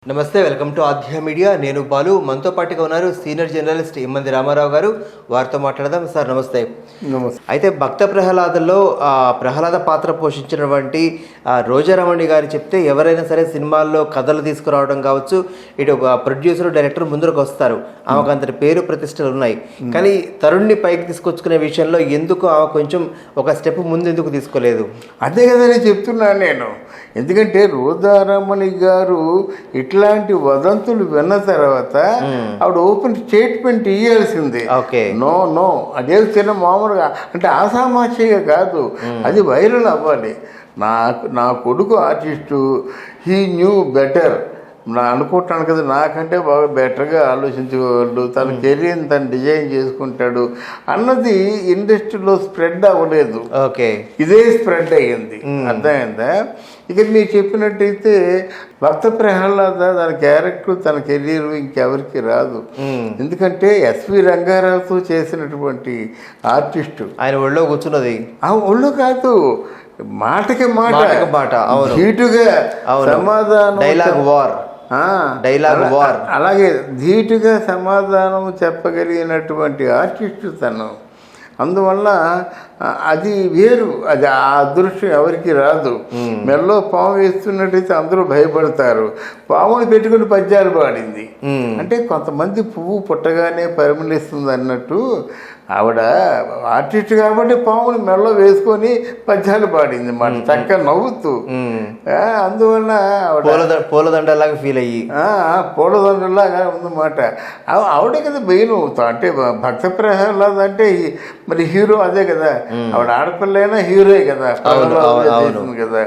నమస్తే, welcome to ఆధ్య media. నేను బాలు. మనతో పాటుగా ఉన్నారు సీనియర్ జర్నలిస్ట్ ఇమ్మంది రామారావు గారు. వారితో మాట్లాడదాం. సార్ నమస్తే. నమస్తే. అయితే భక్త ప్రహ్లాదంలో ప్రహ్లాద పాత్ర పోషించినటువంటి రోజారమణి గారు చెప్తే ఎవరైనా సరే సినిమాల్లో కథలు తీసుకురావడం కావచ్చు, ఇటు ప్రొడ్యూసర్ డైరెక్టర్ ముందుకు వస్తారు. ఆమెకు అంతటి పేరు ప్రతిష్టలు ఉన్నాయి. కానీ తరుణ్ని పైకి తీసుకొచ్చుకునే విషయంలో ఎందుకు ఆమె కొంచెం ఒక స్టెప్ ముందు ఎందుకు తీసుకోలేదు? అదే కదా నేను చెప్తున్నాను నేను. ఎందుకంటే రోజారమణి గారు ఇట్లాంటి వదంతులు విన్న తర్వాత ఆవిడ ఓపెన్ స్టేట్మెంట్ ఇవ్వాల్సిందే. నో అదే చిన్న మామూలుగా అంటే ఆసామాషిగా కాదు, అది వైరల్ అవ్వాలి. నా కొడుకు ఆర్టిస్టు, హీ న్యూ బెటర్ అనుకుంటాను కదా, నాకంటే బాగా బెటర్గా ఆలోచించగలడు, తన కెరీర్ని తను డిజైన్ చేసుకుంటాడు అన్నది ఇండస్ట్రీలో స్ప్రెడ్ అవ్వలేదు. ఇదే స్ప్రెడ్ అయ్యింది. అర్థమైందా? ఇక మీరు చెప్పినట్టయితే భక్త ప్రహ్లాద దాని క్యారెక్టర్, తన కెరీర్ ఇంకెవరికి రాదు. ఎందుకంటే ఎస్వి రంగారావుతో చేసినటువంటి ఆర్టిస్టు ఆయన ఒళ్ళో కూర్చున్నది. ఒళ్ళు కాదు, మాటకి మాట ధీటుగా సమాధానం, డైలాగ్ వార్ అలాగే ధీటుగా సమాధానం చెప్పగలిగినటువంటి ఆర్టిస్టు తను. అందువల్ల అది వేరు, అది ఆ అదృష్టం ఎవరికి రాదు. మెల్లో పాము వేస్తున్నట్టయితే అందరూ భయపడతారు. పాముని పెట్టుకుని పద్యాలు పాడింది అంటే కొంతమంది పువ్వు పుట్టగానే పరిమళిస్తుంది అన్నట్టు ఆవిడ ఆర్టిస్ట్ కాబట్టి పాముని మెల్లో వేసుకొని పద్యాలు పాడింది మాట, చక్కగా నవ్వుతూ. అందువల్ల పూలదండలాగా ఫీల్ అయ్యి పూలదండలాగా ఉందన్నమాట. ఆవిడే కదా మెయిన్. అంటే భక్త ప్రహ్లాద అంటే మరి హీరో అదే కదా, ఆవిడ ఆడపిల్ల అయినా హీరోయే కదా, చేసింది కదా.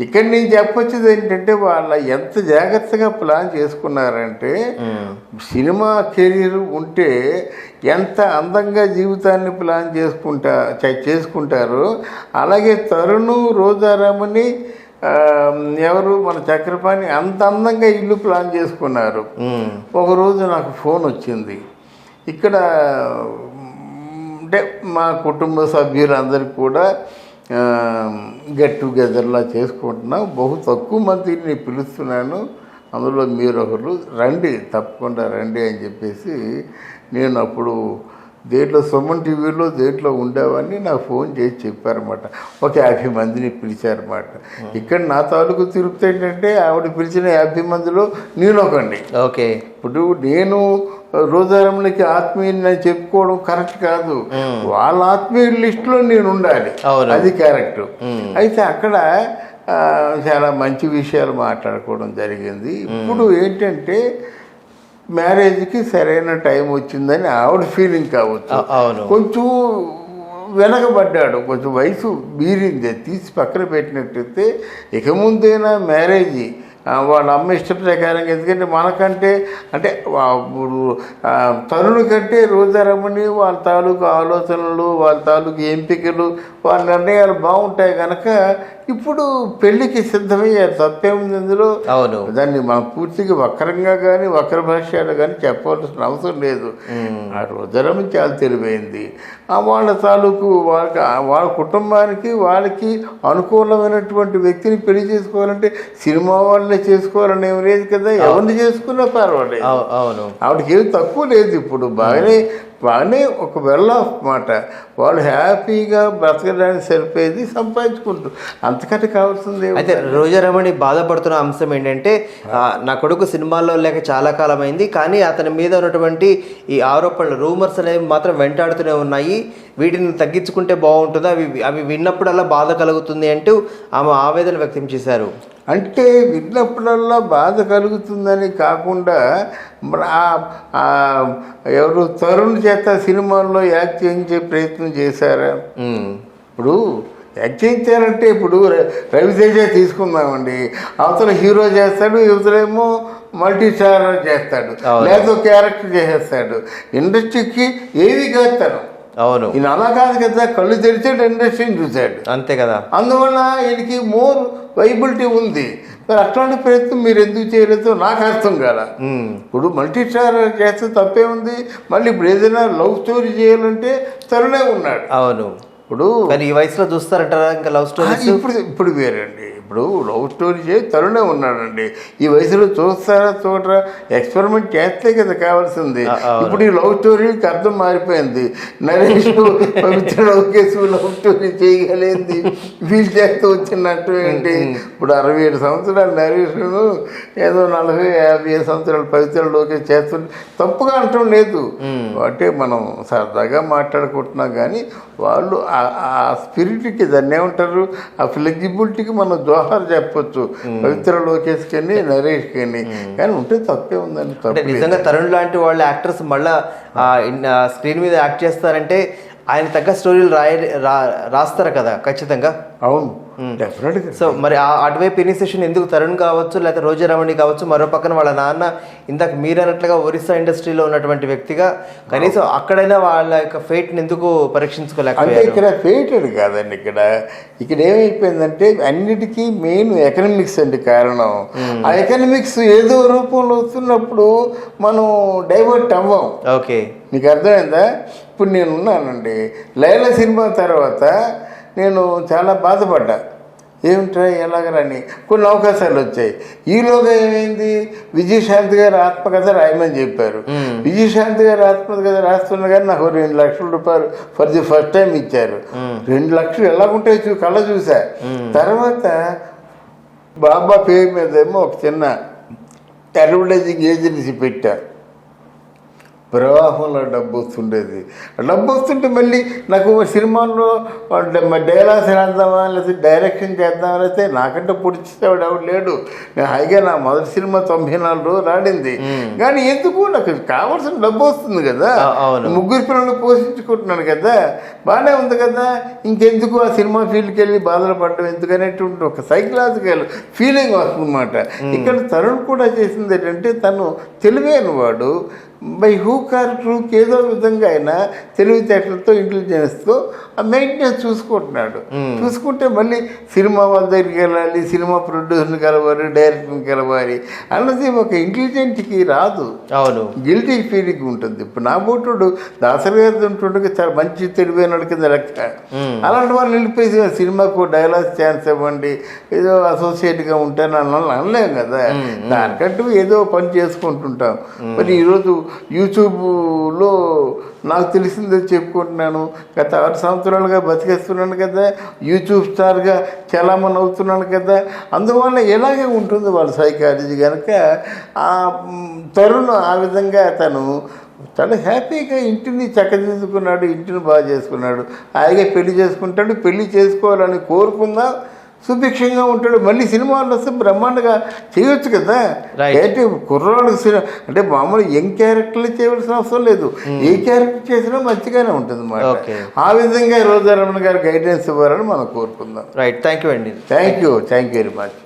ఇక్కడ నేను చెప్పొచ్చేది ఏంటంటే వాళ్ళ ఎంత జాగ్రత్తగా ప్లాన్ చేసుకున్నారంటే, సినిమా కెరీర్ ఉంటే ఎంత అందంగా జీవితాన్ని ప్లాన్ చేసుకుంటారో అలాగే తరుణ్, రోజారమణి, ఎవరు మన చక్రపాణి అంత అందంగా ఇల్లు ప్లాన్ చేసుకున్నారు. ఒకరోజు నాకు ఫోన్ వచ్చింది. ఇక్కడ అంటే మా కుటుంబ సభ్యులందరికీ కూడా గెట్ టుగెదర్లా చేసుకుంటున్నాం, బహు తక్కువ మందిని పిలుస్తున్నాను, అందులో మీరు ఒకరు రండి, తప్పకుండా రండి అని చెప్పేసి నేను అప్పుడు దేంట్లో సుమన్ టీవీలో దేంట్లో ఉండేవాడిని నాకు ఫోన్ చేసి చెప్పారన్నమాట. ఒక 50 మందిని పిలిచారన్నమాట. ఇక్కడ నా తాలూకు తిరుపతి ఏంటంటే ఆవిడ పిలిచిన 50 మందిలో నేను ఒకండి. ఇప్పుడు నేను రోజారమణికి ఆత్మీయుని చెప్పుకోవడం కరెక్ట్ కాదు, వాళ్ళ ఆత్మీయ లిస్టులో నేను ఉండాలి, అది కరెక్ట్. అయితే అక్కడ చాలా మంచి విషయాలు మాట్లాడుకోవడం జరిగింది. ఇప్పుడు ఏంటంటే మ్యారేజ్కి సరైన టైం వచ్చిందని ఆవిడ ఫీలింగ్ కావచ్చు. కొంచెం వెనకబడ్డాడు, కొంచెం వయసు మీరింది, తీసి పక్కన పెట్టినట్టయితే ఇక ముందైనా మ్యారేజ్ వాళ్ళ అమ్మ ఇష్ట ప్రకారంగా. ఎందుకంటే మనకంటే అంటే ఇప్పుడు తరుణ్ కంటే రోజారమణి వాళ్ళ తాలూకు ఆలోచనలు, వాళ్ళ తాలూకు ఎంపికలు, వాళ్ళ నిర్ణయాలు బాగుంటాయి కనుక ఇప్పుడు పెళ్లికి సిద్ధమయ్యారు. తప్పేముంది అందులో? దాన్ని మనం పూర్తిగా వక్రంగా కానీ వక్ర భాష్యాలు కానీ చెప్పవలసిన అవసరం లేదు. ఆ రోజారమణి చాలా తెలివైంది. వాళ్ళ తాలూకు వాళ్ళ కుటుంబానికి వాళ్ళకి అనుకూలమైనటువంటి వ్యక్తిని పెళ్లి చేసుకోవాలంటే సినిమా వాళ్ళే చేసుకోవాలని ఏమి లేదు కదా, ఎవరిని చేసుకున్నా పర్వాలేదు. ఆవిడకి ఏమి తక్కువ లేదు. ఇప్పుడు బాగానే ఒక వెల్ ఆఫ్ మాట, వాళ్ళు హ్యాపీగా బ్రతకడానికి సరిపోయేది సంపాదించుకుంటారు, అంతకంటే కావాల్సింది. అయితే రోజారమణి బాధపడుతున్న అంశం ఏంటంటే, నా కొడుకు సినిమాల్లో లేక చాలా కాలం అయింది, కానీ అతని మీద ఉన్నటువంటి ఈ ఆరోపణలు, రూమర్స్ అనేవి మాత్రం వెంటాడుతూనే ఉన్నాయి, వీటిని తగ్గించుకుంటే బాగుంటుందా, అవి విన్నప్పుడల్లా బాధ కలుగుతుంది అంటూ ఆమె ఆవేదన వ్యక్తం చేశారు. అంటే విన్నప్పుడల్లా బాధ కలుగుతుందని కాకుండా ఎవరు తరుణ్ చేత సినిమాల్లో యాక్ట్ చేయించే ప్రయత్నం చేశారా? ఇప్పుడు యాక్ట్ చేయించారంటే ఇప్పుడు రవితేజ తీసుకుందామండి, అవతల హీరో చేస్తాడు, యువతలేమో మల్టీ స్టారర్ చేస్తాడు, లేదా క్యారెక్టర్ చేసేస్తాడు. ఇండస్ట్రీకి ఏవి కాస్తాడు. ఈయన అలా కాదు కదా, కళ్ళు తెరిచాడు, ఇండస్ట్రీని చూశాడు, అంతే కదా. అందువల్ల ఈయనకి మోర్ వైబిలిటీ ఉంది. మరి అట్లాంటి ప్రయత్నం మీరు ఎందుకు చేయలేదో నాకు అర్థం కాల. ఇప్పుడు మల్టీ స్టార్ చేస్తే తప్పే ఉంది. మళ్ళీ ఇప్పుడు ఏదైనా లవ్ స్టోరీ చేయాలంటే తరుణే ఉన్నాడు. ఇప్పుడు ఈ వయసులో చూస్తారంటారా ఇంకా లవ్ స్టోరీ? ఇప్పుడు వేరండి. ఇప్పుడు లవ్ స్టోరీ చేసి తరుణే ఉన్నాడండి. ఈ వయసులో చూస్తారా చూడరా, ఎక్స్పెరిమెంట్ చేస్తే కదా కావాల్సింది. ఇప్పుడు ఈ లవ్ స్టోరీకి అర్థం మారిపోయింది. నరేష్ పవిత్ర లోకేష్ లవ్ స్టోరీ చేయగలిగింది వీళ్ళు చేస్తూ వచ్చినట్టు ఏంటి? ఇప్పుడు 67 సంవత్సరాలు నరేష్ ఏదో 40-50 సంవత్సరాలు పవిత్ర లోకేష్ చేస్తుంటే తప్పుగా అంటం లేదు. అంటే మనం సరదాగా మాట్లాడుకుంటున్నాం కానీ వాళ్ళు ఆ స్పిరిట్కి దాన్ని ఏమంటారు, ఆ ఫ్లెక్సిబిలిటీకి మనం జోహార్ చెప్పొచ్చు పవిత్ర లోకేష్ కని నరేష్ కని. కానీ ఉంటే తప్పే ఉందండి. తప్ప నిజంగా తరుణ్ లాంటి వాళ్ళ యాక్టర్స్ మళ్ళా స్క్రీన్ మీద యాక్ట్ చేస్తారంటే ఆయన తగ్గ స్టోరీలు రాస్తారు కదా ఖచ్చితంగా. అవును, డెఫినెట్గా. సో మరి అటువైపు ఇనిషియేషన్ ఎందుకు తరుణ్ కావచ్చు లేకపోతే రోజా రమణి కావచ్చు, మరో పక్కన వాళ్ళ నాన్న ఇందాక మీరు అన్నట్లుగా ఒరిస్సా ఇండస్ట్రీలో ఉన్నటువంటి వ్యక్తిగా కనీసం అక్కడైనా వాళ్ళ యొక్క ఫేట్ని ఎందుకు పరీక్షించుకోలేకపోయారు? అంటే ఇక్కడ ఫేటెడ్ కాదండి. ఇక్కడ ఏమైపోయిందంటే అన్నిటికీ మెయిన్ ఎకనామిక్స్ అండి కారణం. ఆ ఎకనామిక్స్ ఏదో రూపంలో వస్తున్నప్పుడు మనం డైవర్ట్ అవ్వం. ఓకే, మీకు అర్థమైందా? ఇప్పుడు నేను ఉన్నానండి, లైలా సినిమా తర్వాత నేను చాలా బాధపడ్డా. ఏమిట్రా ఎలాగరని కొన్ని అవకాశాలు వచ్చాయి. ఈలోగా ఏమైంది, విజయశాంతి గారు ఆత్మకథ రాయమని చెప్పారు. విజయశాంతి గారు ఆత్మకథ రాస్తున్నా కానీ నాకు 2 లక్షల రూపాయలు ఫర్ ది ఫస్ట్ టైం ఇచ్చారు. 2 లక్షలు ఎలాగుంటాయి కళ్ళ చూసా. తర్వాత బాబా పేరు మీద ఏమో ఒక చిన్న అడ్వర్టైజింగ్ ఏజెన్సీ పెట్టా. ప్రవాహంలో డబ్బు వస్తుండేది. డబ్బు వస్తుంటే మళ్ళీ నాకు సినిమాల్లో డైలాగ్స్ రాద్దామా లేకపోతే డైరెక్షన్ చేద్దామా అయితే నాకంటే పొడిచేవాడు ఎవడు లేడు. నేను హాయిగా నా మొదటి సినిమా 94 రోజులు ఆడింది. కానీ ఎందుకు నాకు కావాల్సిన డబ్బు వస్తుంది కదా, 3 పిల్లలు పోషించుకుంటున్నాను కదా, బాగానే ఉంది కదా, ఇంకెందుకు ఆ సినిమా ఫీల్డ్కి వెళ్ళి బాధలు పడడం ఎందుకనేటువంటి ఒక సైకలాజికల్ ఫీలింగ్ వస్తుందన్నమాట. ఇక్కడ తరుణ్ కూడా చేసింది ఏంటంటే తను తెలివైన వాడు. బై హూక్ ఆర్ ట్రూక్ ఏదో విధంగా అయినా తెలివితేటలతో ఇంటెలిజెన్స్తో ఆ మెయింటెనెన్స్ చూసుకుంటున్నాడు. చూసుకుంటే మళ్ళీ సినిమా వాళ్ళ దగ్గరికి వెళ్ళాలి, సినిమా ప్రొడ్యూసర్ని కలవాలి, డైరెక్టర్ని కలవాలి అన్నది ఒక ఇంటెలిజెంట్కి రాదు. అవును, గిల్టీ ఫీలింగ్ ఉంటుంది. ఇప్పుడు నా బోటుడు దాసరి గారి ఉంటుండే చాలా మంచి తెలివైన కింద లెక్క. అలాంటి వాళ్ళు వెళ్ళిపోయి సినిమాకు డైలాగ్ ఛాన్స్ ఇవ్వండి, ఏదో అసోసియేట్గా ఉంటాను అనలేం కదా. దానికంటూ ఏదో పని చేసుకుంటుంటాం. మరి ఈరోజు యూట్యూబ్లో నాకు తెలిసిందే చెప్పుకుంటున్నాను. గత 6 సంవత్సరాలుగా బతికేస్తున్నాను కదా, యూట్యూబ్ స్టార్గా చాలామంది అవుతున్నాను కదా. అందువల్ల ఎలాగే ఉంటుంది వాళ్ళ సైకాలజీ కనుక ఆ తరుణ్ ఆ విధంగా తను చాలా హ్యాపీగా ఇంటిని చక్కదిద్దుకున్నాడు, ఇంటిని బాగా చేసుకున్నాడు. హాయిగా పెళ్లి చేసుకుంటాడు. పెళ్లి చేసుకోవాలని కోరుకుందాం, సుభిక్షంగా ఉంటాడు. మళ్ళీ సినిమాలు వస్తే బ్రహ్మాండంగా చేయొచ్చు కదా. ఏంటి కుర్రాళ్ళకి సినిమా అంటే మామూలు యంగ్ క్యారెక్టర్లు చేయవలసిన అవసరం లేదు, ఏ క్యారెక్టర్ చేసినా మంచిగానే ఉంటుంది అన్నమాట. ఆ విధంగా రోజా రమణ గారు గైడెన్స్ ఇవ్వాలని మనం కోరుకుందాం. రైట్, థ్యాంక్ యూ అండి. Thank you very much.